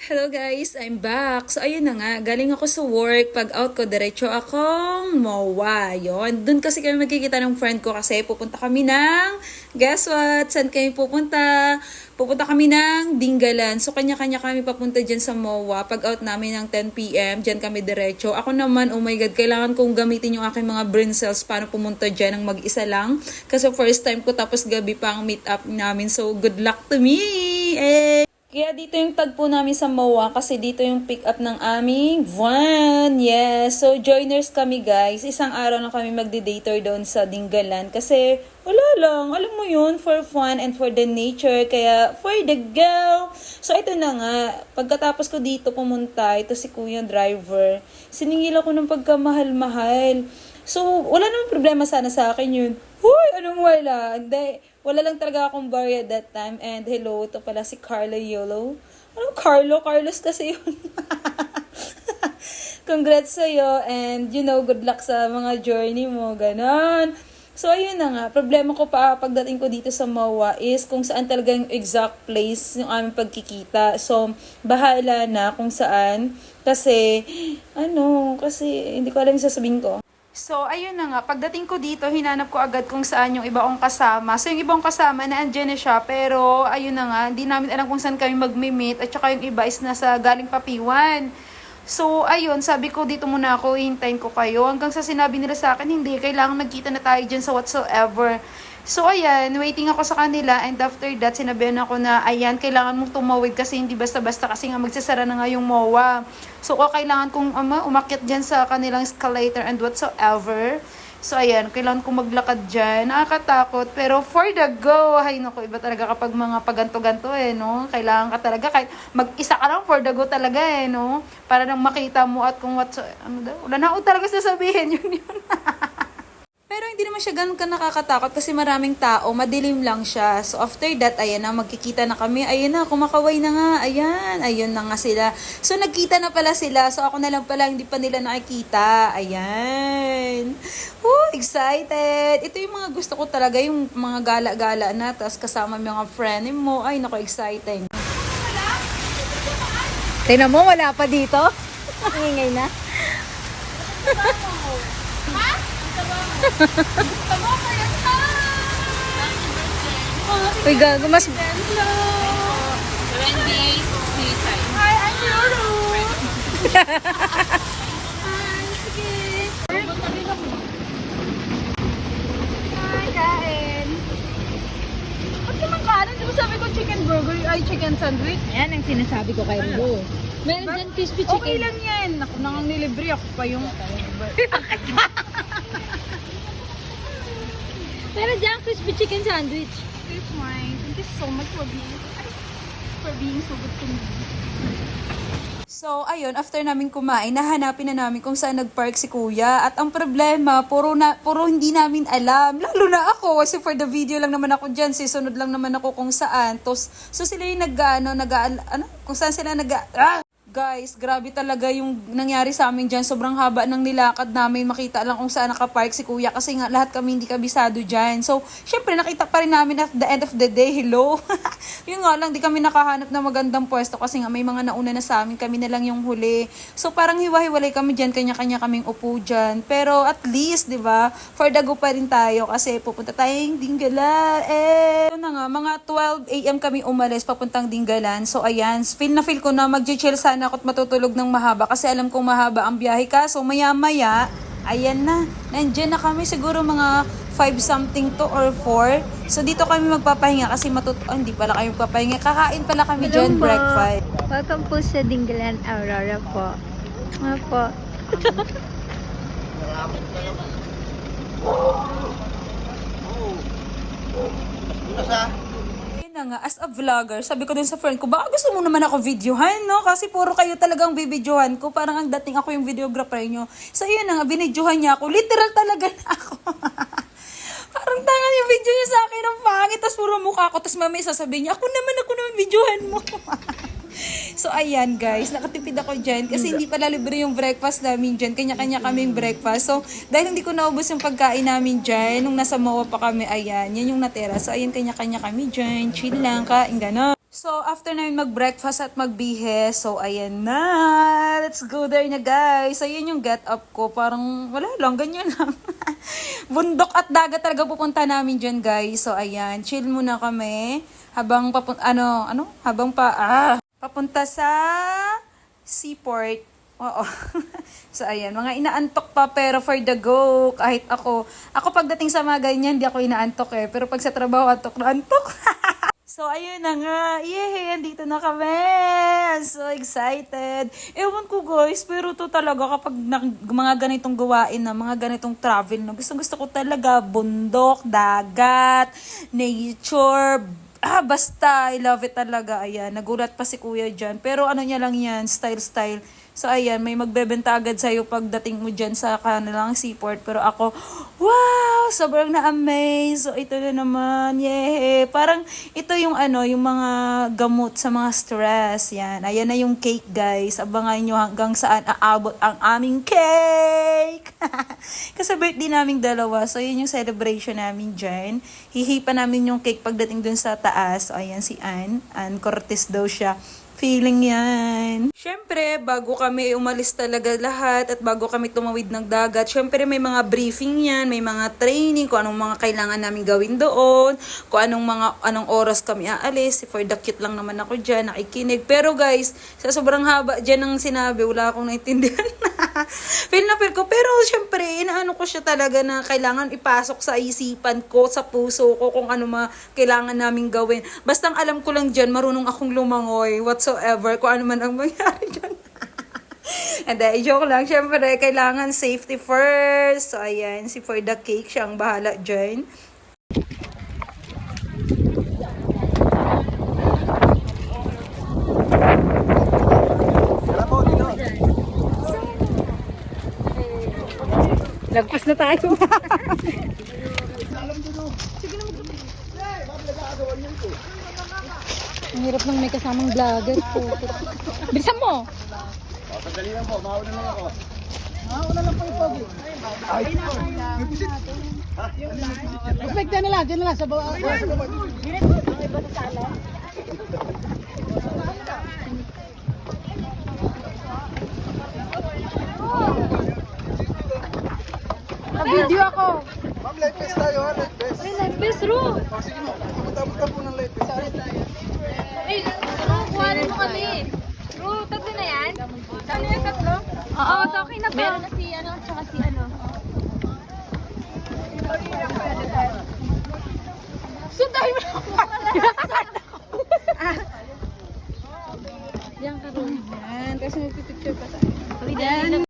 Hello guys, I'm back. So ayun na nga, galing ako sa work. Pag out ko, diretso akong MOA. Yun. Doon kasi kami magkikita ng friend ko kasi pupunta kami ng, guess what? Saan kami pupunta? Pupunta kami ng Dingalan. So kanya-kanya kami papunta dyan sa MOA. Pag out namin ng 10 PM, dyan kami diretso. Ako naman, oh my God, kailangan kong gamitin yung aking mga brain cells paano pumunta dyan ng mag-isa lang. Kasi first time ko tapos gabi pa ang meet up namin. So good luck to me! Kaya dito yung tagpo namin sa MOA kasi dito yung pick up ng aming van. Yes. So joiners kami guys. Isang araw na kami magdi-dater doon sa Dingalan kasi wala lang. Alam mo yun, for fun and for the nature. Kaya for the go. So ito na nga. Pagkatapos ko dito pumunta, ito si Kuya Driver. Siningil ako ng pagkamahal-mahal. So wala namang problema sana sa akin yun. Huy, anong wala? Hindi. Wala lang talaga akong barya that time. And hello, ito pala si Carlo Yolo. Anong Carlo? Carlos kasi yun. Congrats sa'yo. And you know, good luck sa mga journey mo. Ganon. So, ayun na nga. Problema ko pa pagdating ko dito sa MOA is kung saan talaga yung exact place yung aming pagkikita. So, bahala na kung saan. Kasi, kasi hindi ko alam yung sasabihin ko. So, ayun na nga. Pagdating ko dito, hinanap ko agad kung saan yung iba kong kasama. So, yung ibang kasama, naandyan na siya. Pero, ayun na nga. Hindi namin alam kung saan kami mag-meet. At saka yung iba is nasa galing Papiwan. So, ayun. Sabi ko, dito muna ako. Hintayin ko kayo. Hanggang sa sinabi nila sa akin, hindi. Kailangan magkita na tayo dyan sa whatsoever. So, ayan. Waiting ako sa kanila. And after that, sinabihan ako na, ayan, kailangan mong tumawid kasi hindi basta-basta kasi nga magsasara na nga yung MOA. So, kailangan kong umakyat dyan sa kanilang escalator and whatsoever. So, ayan, kailangan kong maglakad dyan. Nakakatakot. Pero for the go, ay naku, iba talaga kapag mga paganto-ganto no? Kailangan ka talaga, kahit mag-isa ka lang, for the go talaga no? Para nang makita mo at kung wala na ako talaga sasabihin, yun. Pero hindi naman siya ganun ka nakakatakot kasi maraming tao, madilim lang siya. So after that, ayan na, magkikita na kami. Ayan na, kumakaway na nga. Ayan, ayun na nga sila. So nagkita na pala sila. So ako na lang pala, hindi pa nila nakikita. Ayan. Excited. Ito yung mga gusto ko talaga, yung mga gala-gala na. Tapos kasama yung mga friend mo. Ay, naku, exciting. Tingnan mo, wala pa dito. Ingay na. Uy, gago, mas... Hello! Wendy, hi, I'm Lolo! Hi, sige. Hi, kain. Ba't naman kanin? Di ba sabi ko chicken burger, ay chicken sandwich? Yan ang sinasabi ko kay Ro. Meron dyan crispy chicken. Okay lang yan. Ako nang nilibre ako pa yung... Meron dyan crispy chicken sandwich. It's fine. Thank you so much for being so good to me. So, ayun, after namin kumain, nahanapin na namin kung saan nag-park si Kuya. At ang problema, puro hindi namin alam. Lalo na ako, kasi for the video lang naman ako dyan. Sisunod lang naman ako kung saan. So sila yung kung saan sila Guys, grabe talaga yung nangyari sa amin dyan. Sobrang haba ng nilakad namin. Makita lang kung saan nakapark si Kuya. Kasi nga lahat kami hindi kabisado dyan. So, syempre nakita pa rin namin at the end of the day. Hello? Yun nga lang, di kami nakahanap ng magandang pwesto. Kasi nga may mga nauna na sa amin. Kami na lang yung huli. So, parang hiwa-hiwalay kami dyan. Kanya-kanya kaming upo dyan. Pero at least, di ba? For the go pa rin tayo. Kasi pupunta tayong Dingalan. Yun na nga, mga 12 AM kami umalis papuntang Dingalan. So, ayan. Feel ko na mag-chill sana ako't matutulog ng mahaba kasi alam kong mahaba ang biyahe ka. So maya-maya, ayan na. Nandiyan na kami siguro mga 5 something to or 4. So dito kami magpapahinga kasi hindi pala kami magpapahinga. Kakain pala kami dyan, breakfast. Welcome po sa Dingalan Aurora po. Po. Nga, as a vlogger, sabi ko din sa friend ko, baka gusto mo naman ako videohan, no? Kasi puro kayo talagang bibidyohan ko. Parang ang dating ako yung videographer nyo. So, yun na nga, binidyohan niya ako. Literal talaga na ako. Parang tangan yung video niya sa akin ng pangit. Tapos puro mukha ko. Tapos mamaya sasabihin niya, ako naman videohan mo. So, ayan guys, nakatipid ako dyan kasi hindi pala libre yung breakfast namin dyan. Kanya-kanya kaming breakfast. So, dahil hindi ko naubos yung pagkain namin dyan, nung nasa MOA pa kami, ayan, yan yung natera. So, ayan, kanya-kanya kami dyan. Chill lang, kain, gano'n. So, after namin mag-breakfast at magbihe, so ayan na. Let's go there na, guys. Ayun yung get up ko. Parang wala lang, ganyan lang. Bundok at dagat talaga pupunta namin dyan, guys. So, ayan. Chill muna kami. Habang papunta sa seaport. Oo. So, ayan. Mga inaantok pa, pero for the go, kahit ako pagdating sa mga ganyan, hindi ako inaantok eh. Pero pag sa trabaho, antok na antok. So, ayun na nga. Yay! Andito na kami! I'm so excited. Ewan ko, guys, pero to talaga kapag mga ganitong gawain na, mga ganitong travel na, gusto ko talaga bundok, dagat, nature, basta, I love it talaga. Ayan, nagulat pa si kuya dyan. Pero ano niya lang yan, style. So, ayan, may magbebenta agad sa'yo pagdating mo dyan sa kanilang seaport. Pero ako, wow! Sobrang na-amaze. So, ito na naman. Yay! Parang ito yung yung mga gamot sa mga stress. Yan. Ayan na yung cake, guys. Abangan nyo hanggang saan aabot ang aming cake! Kasi birthday naming dalawa. So, yun yung celebration namin dyan. Hihipa namin yung cake pagdating dun sa taas. So, ayan si Ann. Ann Cortez daw siya. Feeling yan. Siyempre, bago kami umalis talaga lahat at bago kami tumawid ng dagat, siyempre may mga briefing yan, may mga training, kung anong mga kailangan namin gawin doon, kung anong oras kami aalis. For the cute lang naman ako dyan, nakikinig. Pero guys, sa sobrang haba dyan ng sinabi, wala akong naintindihan. Feel na feel ko. Pero siyempre, inaano ko siya talaga na kailangan ipasok sa isipan ko, sa puso ko, kung ano kailangan namin gawin. Basta ang alam ko lang dyan, marunong akong lumangoy, whatsoever, kung ano man ang mangyari dyan. And then, joke lang, siyempre, kailangan safety first. So, ayan, si For the Cake, siya ang bahala dyan. Lagpas na tayo. Ang hirap nang may kasamang vlogger po. Bilisan mo! Sandali lang po, mauna lang ako. Mauna lang po yung pogi. Respect na lang, dyan na lang sa bawah. Video ako. Ma'am, light fest tayo ha, light fest. Ay, nag-best Ru. Sige mo, pumunta po ng light fest. Ay, Ru, kuhanin mo kami. Ru, tatlo na yan? Ano yung tatlo? Oo, okay na to. Meron na si tsaka si Sunday mo ako. Diyan ka, Ru. Yan, kasi magpipicture pa tayo. Yan.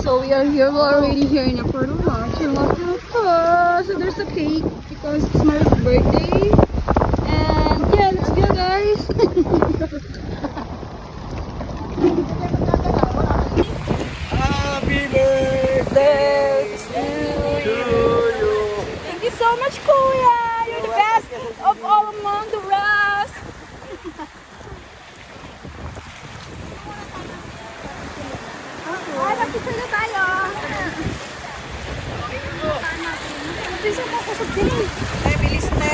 So we are here, we're already here in a photo watch and so there's a cake because it's my birthday and yeah, let's go guys. Happy birthday to you. Thank you so much, Kuya! You're the best of all among the rest! Ay, mag-picture na tayo. Mag-picture mo ako sa din. Ay, bilis na.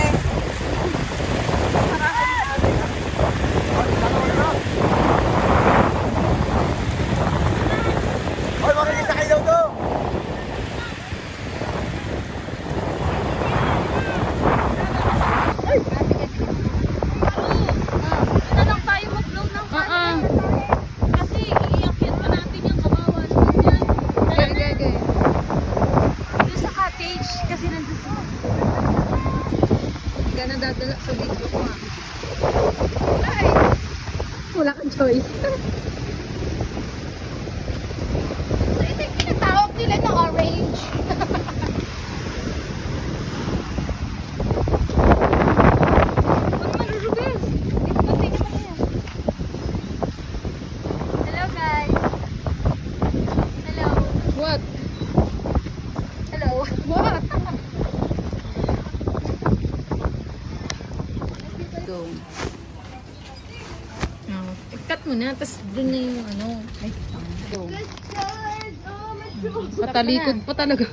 Hoy, makinig sa kayo to. Ito lang tayo mag-vlog ng kanan. Kasi iiyakyat pa natin yung kawawan. Okay. Doon sa cottage kasi nandun sa hindi ka na dadala sa video ko wala kang choice. So ito yung tinatawag nila na orange. Oh, i-cut mo na, tapos dun na yung ano. Ay, patalikod pa talaga.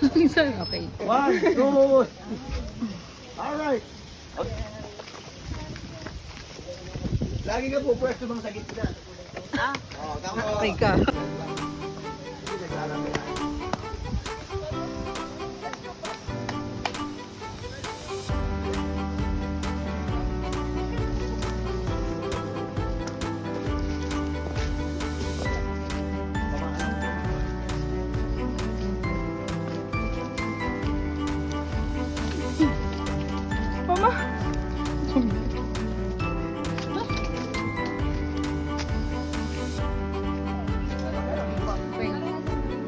Okay. 1, 2. Alright. Lagi ka po pwesto bang sa gitna. Oh, tama. Okay ka. Mama.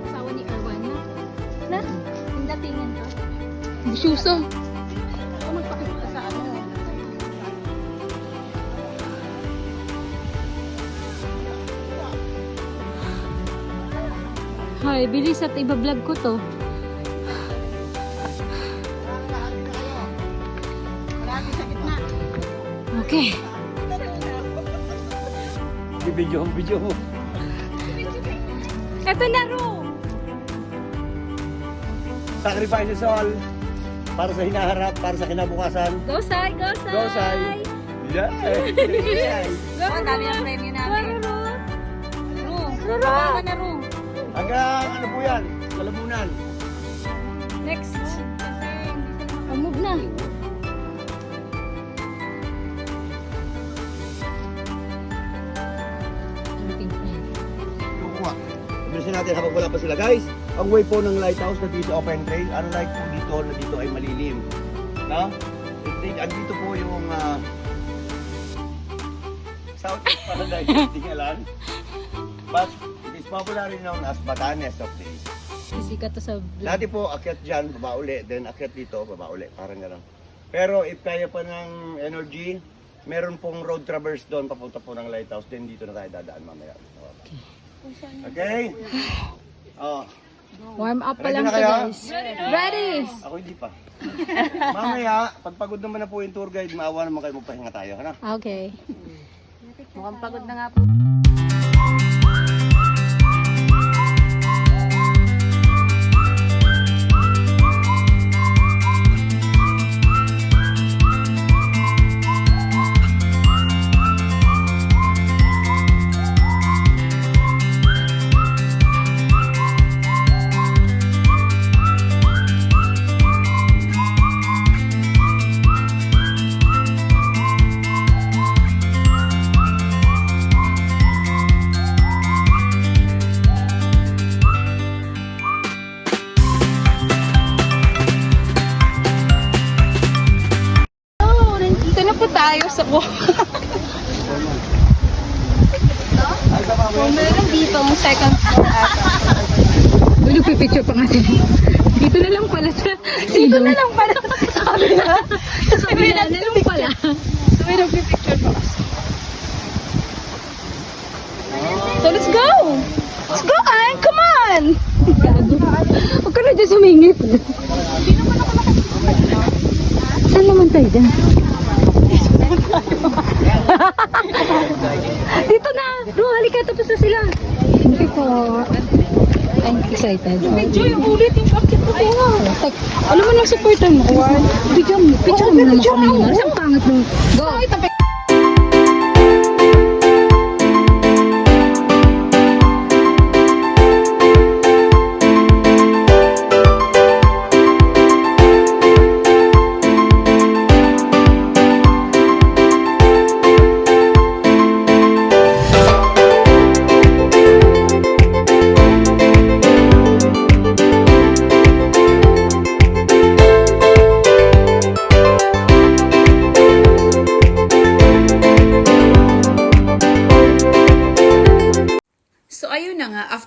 Asawa ni Erwan na? Yung datingan ko. Bususo. Ako magpakita sa ano. Hay, bilis at iba-vlog ko to. Okay. Video mo. Ito na, Ro. Sacrifices all. Para sa hinaharap, para sa kinabukasan. Go, Sai! Go, Sai! Go, Sai! Yes! Go, ang dami ang premyo namin. Ro! Tama na, Ro. Hanggang ano po yan? Kalabunan. Next. Move na. Kukuha. Bilisin natin habang wala pa sila. Guys, ang way po ng lighthouse na dito open trail, unlike po dito na dito ay malilim. No? Andito po yung Southeast Paradise Tinggalan. But it is popularly known as Batanes of the East. Sikat to sa vlog. Dati po akyat dyan, baba uli, then akyat dito, baba uli, parang gano'n. Pero if kaya pa ng energy, meron pong road traverse doon, papunta po ng lighthouse, then dito na tayo dadaan mamaya. Okay? Oh, Warm up pa Ready lang na to, kayo? guys. Ready! ako hindi pa. Mamaya, pagpagod naman na po yung tour guide, maawa naman kayo magpahinga tayo, ano? Okay. Mukhang pagod na nga po. Dito na po tayo sa meron dito ang second floor ata. Uy, nagpipicture pa nga sila. Dito na lang pala sa Dito na lang pala sa kabila. Sa kabila na lang pala. So may nagpipicture pa kasi. So let's go! Let's go, Ann! Come on! Huwag ka na dyan sumingit. Saan naman tayo dyan? Dito na! Ro, halika, tapos na sila. Hindi po. I'm excited. Medyo yung ulit yung bakit ko nga. Alam mo lang, supportan mo. Picture mo naman kami. Isang pangat mo. Go!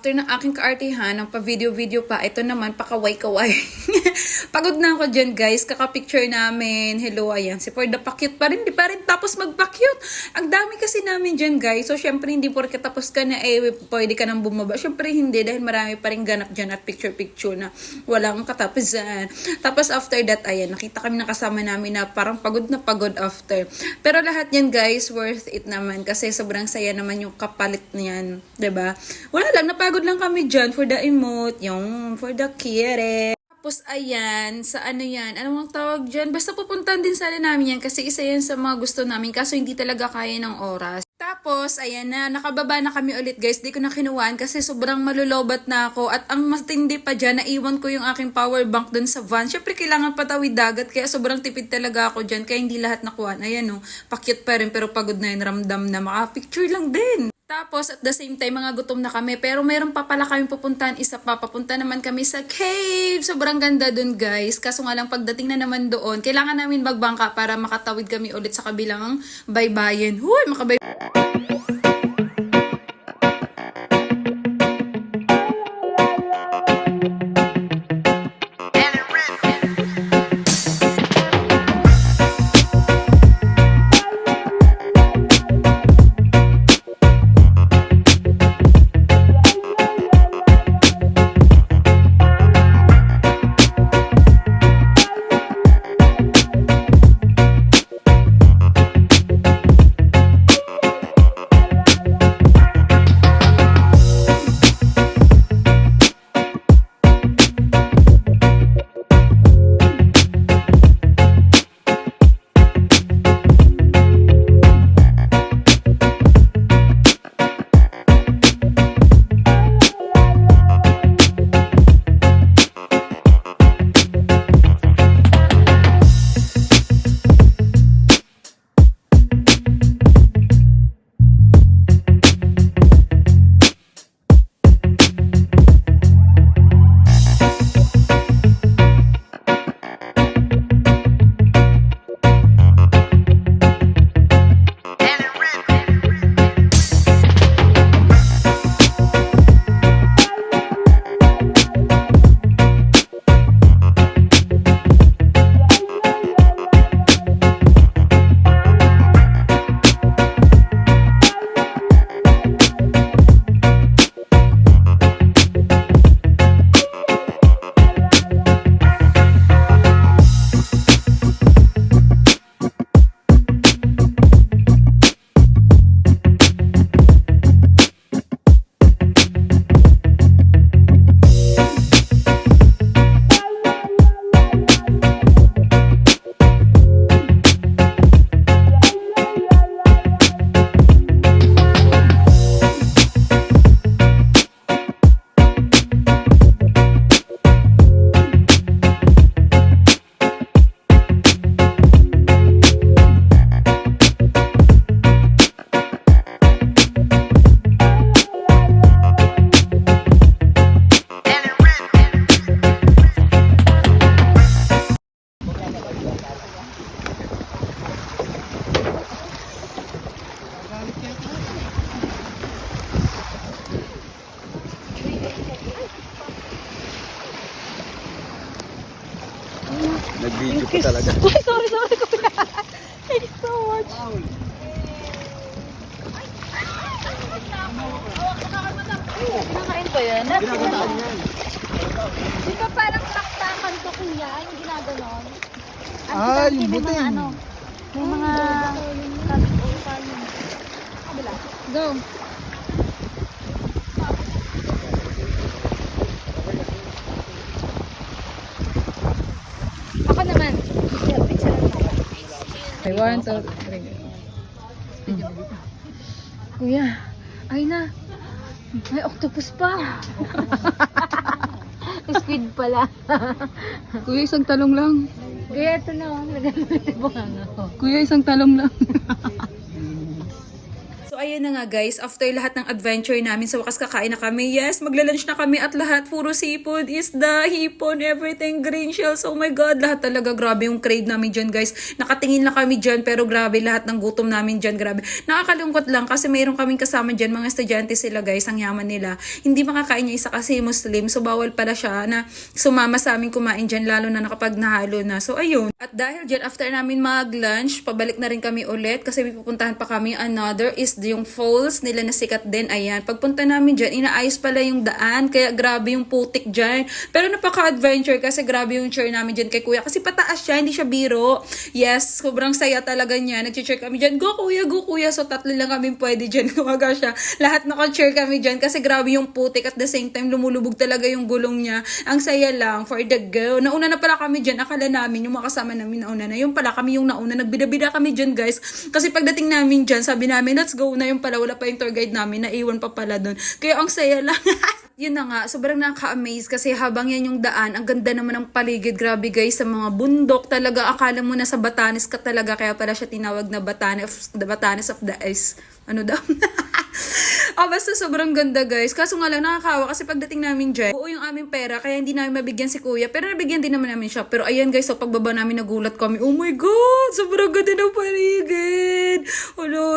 after ng aking kaartihan, ng pa-video-video pa, ito naman, pakaway-kaway. Pagod na ako dyan, guys. Kaka-picture namin. Hello, ayan. Si Porda pa-cute pa rin. Di pa rin tapos magpa-cute. Ang dami kasi namin dyan, guys. So, syempre, hindi porke tapos ka na, pwede ka nang bumaba. Syempre, hindi. Dahil marami pa rin ganap dyan at picture-picture na walang katapusan. Tapos, after that, ayan, nakita kami ng kasama namin na parang pagod na pagod after. Pero lahat yan, guys, worth it naman. Kasi sobrang saya naman yung kapalit niyan. Diba? Wala lang, napagod lang kami dyan for the emote, yung for the kere. Tapos, ayan, sa ano yan, anong tawag dyan? Basta pupuntahan din sana namin yan kasi isa yan sa mga gusto namin kaso hindi talaga kaya ng oras. Tapos, ayan na, nakababa na kami ulit guys. Di ko na kinuhaan kasi sobrang malulobat na ako. At ang mas tindi pa dyan, naiwan ko yung aking power bank dun sa van. Syempre, kailangan patawid dagat kaya sobrang tipid talaga ako dyan. Kaya hindi lahat nakuhaan. Ayan o, pa-cute pa rin pero pagod na yun, ramdam na. Maka-picture lang din. Tapos, at the same time, mga gutom na kami. Pero meron pa pala kami pupuntahan. Isa pa, papunta naman kami sa cave. Sobrang ganda dun, guys. Kaso nga lang, pagdating na naman doon, kailangan namin magbangka para makatawid kami ulit sa kabilang baybayin. Huy, makabay... Nag-video pa talaga. Ay, sorry, kuya. Thank you so much. Kinakain ba yan? Ginagataan yan. Di ba parang taktakan to kuya? Yung ginaganon? Ah, yung buting. May mga ano? May mga... Kabila. Go. Ako naman. Picture lang ako. Okay, 1, 2, 3. Kuya, ay na. May octopus pa. Squid pala. Kuya, isang talong lang. Kuya, ito na. Lagyan mo ito banganga ko. Kuya, isang talong lang. So ayan na nga guys, after lahat ng adventure namin, sa wakas kakain na kami. Yes, magla-lunch na kami at lahat puro seafood, isda, hipon, everything, green shells. Oh my God, lahat talaga grabe yung crave namin dyan guys. Nakatingin lang kami dyan pero grabe lahat ng gutom namin dyan, grabe. Nakakalungkot lang kasi mayroon kaming kasama dyan, mga estudyante sila guys, ang yaman nila. Hindi makakain niya isa kasi Muslim, so bawal pala siya na sumama sa amin kumain dyan, lalo na nakapag nahalo na. So ayun. At dahil dyan, after namin mag-lunch, pabalik na rin kami ulit kasi may pupuntahan pa kami. Another is yung falls nila na sikat din. Ayan, pagpunta namin dyan, inaayos pala yung daan, kaya grabe yung putik dyan. Pero napaka-adventure kasi grabe yung cheer namin dyan kay kuya. Kasi pataas siya, hindi siya biro. Yes, sobrang saya talaga niya. Nag-cheer kami dyan, go kuya, go kuya. So tatlo lang kami pwede dyan. Kumaga siya. Lahat naka-cheer kami dyan kasi grabe yung putik. At the same time, lumulubog talaga yung gulong niya. Ang saya lang for the go. Nauna na pala kami dyan. Akala namin, yung mga kasama namin nauna na. Yung pala kami yung nauna. Nagbida-bida kami dyan guys. Kasi pagdating namin dyan, sabi namin, let's go na. Yung pala, wala pa yung tour guide namin, naiwan pa pala doon. Kaya ang saya lang. Yun na nga, sobrang nakaka-amaze kasi habang yan yung daan, ang ganda naman ng paligid. Grabe guys, sa mga bundok talaga. Akala mo na sa Batanes ka talaga, kaya pala siya tinawag na Batanes of the Ice. Ano daw? Basta sobrang ganda guys. Kaso nga lang nakakawa kasi pagdating namin dyan, buo yung aming pera kaya hindi namin mabigyan si kuya. Pero nabigyan din naman namin siya. Pero ayan guys, so pagbaba namin nagulat kami. Oh my God! Sobrang ganda ng paligid!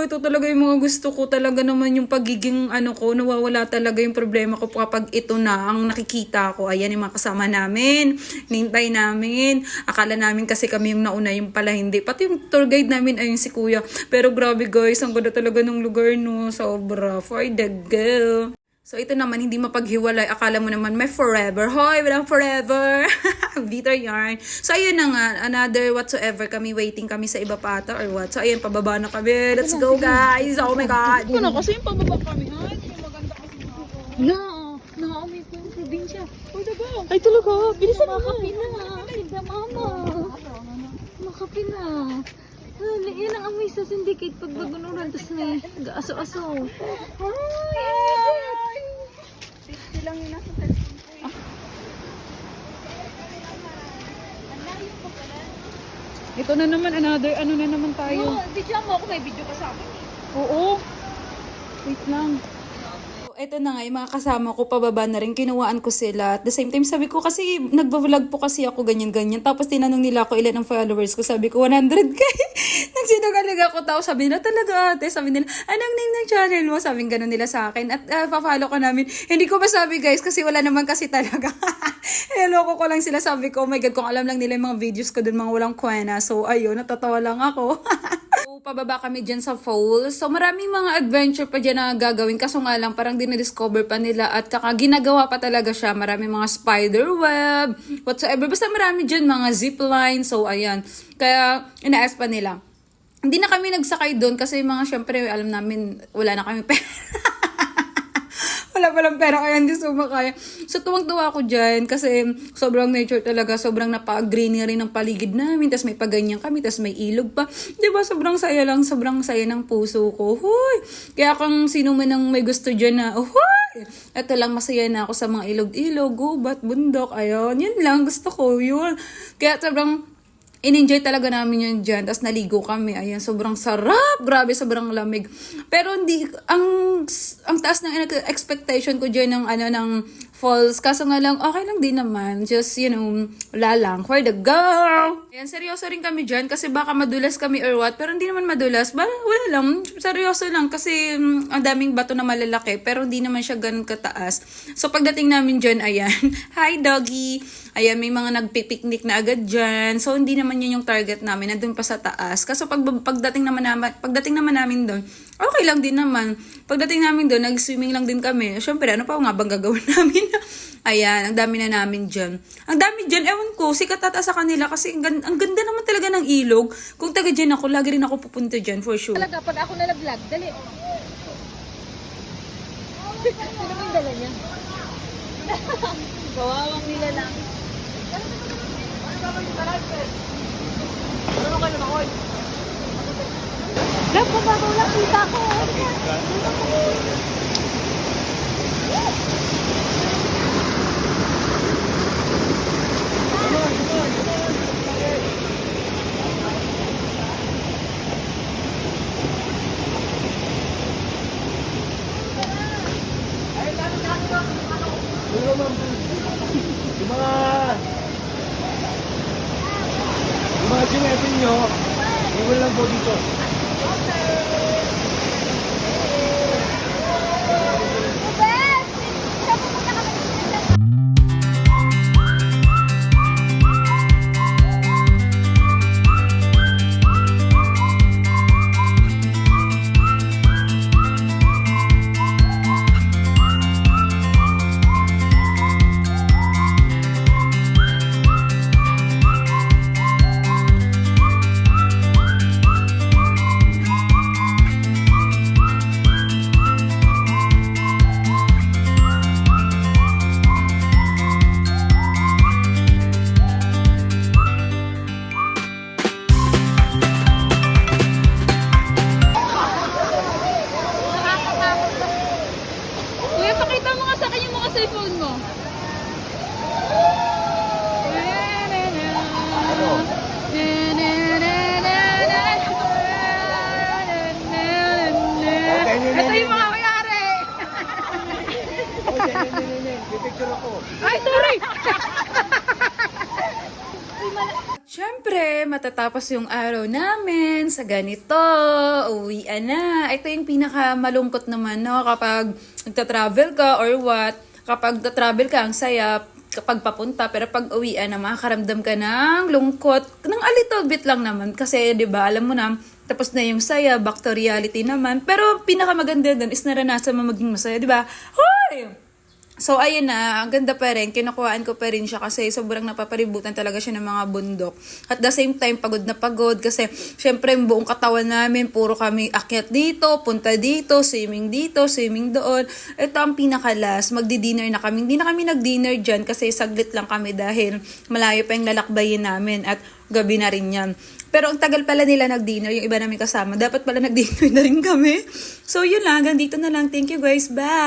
Ito talaga yung mga gusto ko. Talaga naman yung pagiging nawawala talaga yung problema ko kapag ito na ang nakikita ko. Ayan yung mga kasama namin. Nintay namin. Akala namin kasi kami yung nauna, yung pala hindi. Pati yung tour guide namin ayun si kuya. Pero grabe guys, ang ganda talaga ng lugar no. Sobra. For the go. So ito naman, hindi mapaghiwalay. Akala mo naman may forever. Hoy, walang forever. Bitter yarn. So ayun na nga, another whatsoever kami, waiting kami sa iba pa ata or what. So ayun, pababa na kami. Let's go guys. Oh my God. Ano kasi yung pababa kami, ha? Maganda kasi na-amoy ko yung probinsya. Ay talaga, bilisan mo. Makapi na. Tigda mama. Makapi na. Yan ang amoy sa syndicate pag bagunuran. Tapos may aso-aso. Ay! 50 lang yung nasa cellphone ko eh. Ito na naman, another na naman tayo. Video mo ako, may video ka sa akin eh. Oo. Wait lang. Ito na nga, yung mga kasama ko, pababa na rin, kinuwaan ko sila. At the same time, sabi ko kasi, nagbablog po kasi ako ganyan-ganyan. Tapos tinanong nila ako ilan ang followers ko. Sabi ko, 100k. Nagsinungaling ako. Tapos sabi nila, talaga ate. Sabi nila, anong name ng channel mo? Sabi ganun nila sa akin. At pa-follow ko namin. Hindi ko masabi guys, kasi wala naman kasi talaga. Hello ko lang sila. Sabi ko, oh my God, kung alam lang nila yung mga videos ko dun, mga walang kwena. So ayun, natatawa lang ako. So, pababa kami dyan sa falls. So, maraming mga adventure pa dyan na gagawin. Kaso nga lang, parang dinadiscover pa nila. At saka, ginagawa pa talaga siya. Maraming mga spider web, whatsoever. Basta marami dyan, mga zipline. So, ayan. Kaya, inaas pa nila. Hindi na kami nagsakay doon kasi mga, syempre, alam namin, wala na kami pera. Wala palang pera kaya hindi sumakaya. So, tuwang-tuwa ako dyan kasi sobrang nature talaga. Sobrang napa-greenery ng paligid namin. Tapos may paganyan kami. Tapos may ilog pa. Diba? Sobrang saya lang. Sobrang saya ng puso ko. Huy! Kaya kung sino man ang may gusto dyan na, huy! Ito lang, masaya na ako sa mga ilog-ilog, gubat, bundok. Ayun. Yun lang. Gusto ko. Yun. Kaya sobrang in-enjoy talaga namin yun dyan. Tapos naligo kami. Ayan, sobrang sarap. Grabe, sobrang lamig. Pero hindi, ang taas ng expectation ko dyan ng falls. Kaso nga lang, okay lang din naman. Just, wala lang. For the go! Ayan, seryoso rin kami dyan. Kasi baka madulas kami or what. Pero hindi naman madulas. Wala lang. Seryoso lang. Kasi ang daming bato na malalaki. Pero hindi naman siya ganun kataas. So, pagdating namin dyan, ayan. Hi, doggy! Ayan, may mga nagpipiknik na agad dyan. So, hindi naman yun yung target namin. Nandun pa sa taas. Kaso, pagdating naman namin doon, okay lang din naman. Pagdating namin doon, nag-swimming lang din kami. Siyempre, ano pa nga bang gagawin namin? Ayan, ang dami na namin dyan. Ang dami dyan, ewan ko, sikat ata sa kanila kasi ang ganda naman talaga ng ilog. Kung taga dyan ako, lagi rin ako pupunta dyan, for sure. Talaga, pag ako nalaglag, dali. Sino mo yung dala niya? Kawawang nila lang. Lap, mababaw lang kita ko. Yung mga sinepin nyo, iwan lang po dito. Kuya, pakita mo nga sa akin yung mga cellphone mo. Ito yung mga mayari. Pipicture ako. Ay, sorry. Siyempre, matatapos yung araw namin sa ganito, uwian na. Ito yung pinakamalungkot naman, no? Kapag nagta-travel ka or what, kapag travel ka, ang saya, kapag papunta, pero pag uwian na, makakaramdam ka ng lungkot, ng a little bit lang naman. Kasi, di ba, alam mo na, tapos na yung saya, back to reality naman. Pero, pinakamaganda dun is naranasan mo maging masaya, di ba? Hoy! So, ayun na, ang ganda pa rin, kinukuhaan ko pa rin siya kasi sobrang napapalibutan talaga siya ng mga bundok. At the same time, pagod na pagod kasi syempre yung buong katawan namin, puro kami akyat dito, punta dito, swimming doon. Ito ang pinakalas, magdi-dinner na kami. Hindi na kami nag-dinner dyan kasi saglit lang kami dahil malayo pa yung lalakbayin namin at gabi na rin yan. Pero ang tagal pala nila nag-dinner, yung iba namin kasama. Dapat pala nag-dinner na rin kami. So, yun lang, hanggang dito na lang. Thank you guys, bye!